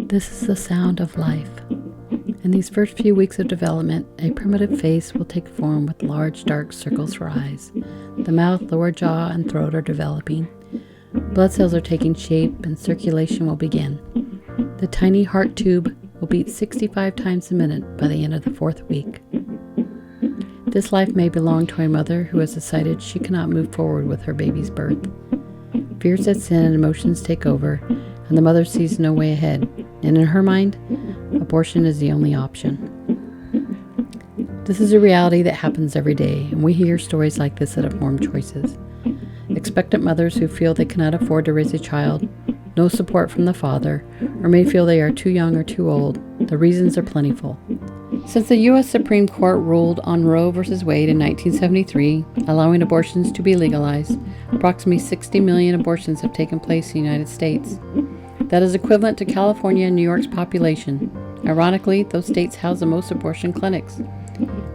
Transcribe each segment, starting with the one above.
This is the sound of life. In these first few weeks of development, a primitive face will take form with large dark circles for eyes. The mouth, lower jaw, and throat are developing. Blood cells are taking shape and circulation will begin. The tiny heart tube will beat 65 times a minute by the end of the 4th week. This life may belong to a mother who has decided she cannot move forward with her baby's birth. Fear sets in and emotions take over, and the mother sees no way ahead, and in her mind, abortion is the only option. This is a reality that happens every day, and we hear stories like this at Informed Choices. Expectant mothers who feel they cannot afford to raise a child, no support from the father, or may feel they are too young or too old. The reasons are plentiful. Since the U.S. Supreme Court ruled on Roe v. Wade in 1973, allowing abortions to be legalized, approximately 60 million abortions have taken place in the United States. That is equivalent to California and New York's population. Ironically, those states house the most abortion clinics.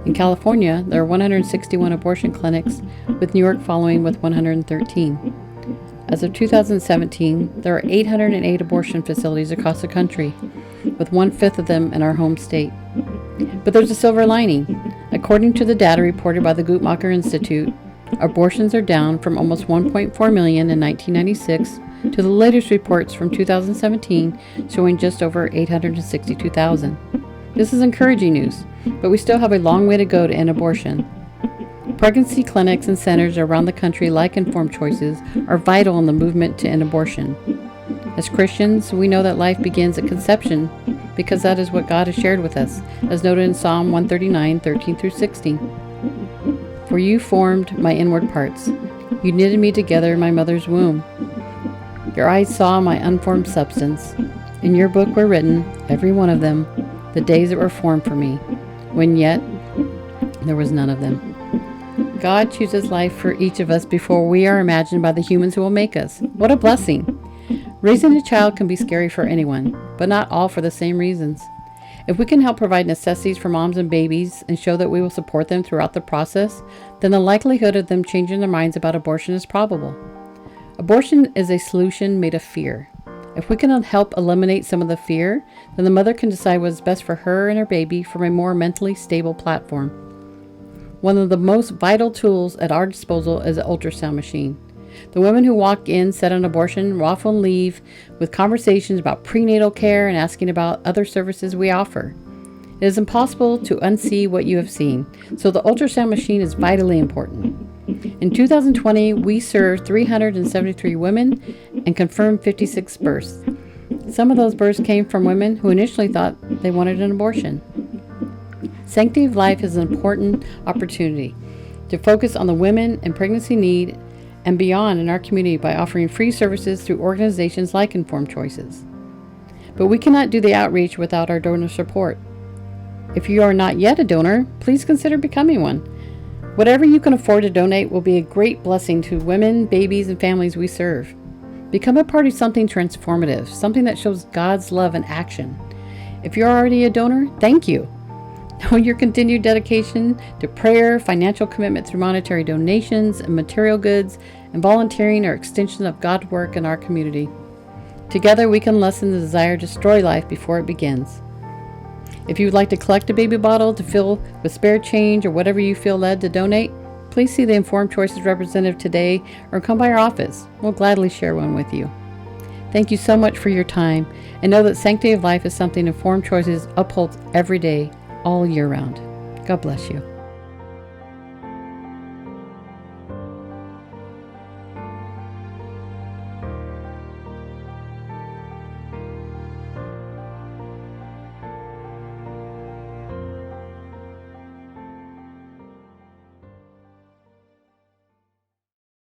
In California, there are 161 abortion clinics, with New York following with 113. As of 2017, there are 808 abortion facilities across the country, with 1/5 of them in our home state. But there's a silver lining. According to the data reported by the Guttmacher Institute, abortions are down from almost 1.4 million in 1996 to the latest reports from 2017 showing just over 862,000. This is encouraging news, but we still have a long way to go to end abortion. Pregnancy clinics and centers around the country, like Informed Choices, are vital in the movement to end abortion. As Christians, we know that life begins at conception because that is what God has shared with us, as noted in Psalm 139:13-16. For you formed my inward parts. You knitted me together in my mother's womb. Your eyes saw my unformed substance. In your book were written, every one of them, the days that were formed for me, when yet there was none of them. God chooses life for each of us before we are imagined by the humans who will make us. What a blessing! Raising a child can be scary for anyone, but not all for the same reasons. If we can help provide necessities for moms and babies and show that we will support them throughout the process, then the likelihood of them changing their minds about abortion is probable. Abortion is a solution made of fear. If we can help eliminate some of the fear, then the mother can decide what is best for her and her baby from a more mentally stable platform. One of the most vital tools at our disposal is an ultrasound machine. The women who walk in set on abortion will often leave with conversations about prenatal care and asking about other services we offer. It is impossible to unsee what you have seen, so the ultrasound machine is vitally important. In 2020, we served 373 women and confirmed 56 births. Some of those births came from women who initially thought they wanted an abortion. Sanctity of Life is an important opportunity to focus on the women in pregnancy need and beyond in our community by offering free services through organizations like Informed Choices. But we cannot do the outreach without our donor support. If you are not yet a donor, please consider becoming one. Whatever you can afford to donate will be a great blessing to women, babies, and families we serve. Become a part of something transformative, something that shows God's love in action. If you're already a donor, thank you. Know your continued dedication to prayer, financial commitment through monetary donations and material goods, and volunteering are extensions of God's work in our community. Together we can lessen the desire to destroy life before it begins. If you would like to collect a baby bottle to fill with spare change or whatever you feel led to donate, please see the Informed Choices representative today or come by our office. We'll gladly share one with you. Thank you so much for your time, and know that Sanctity of Life is something Informed Choices upholds every day, all year round. God bless you.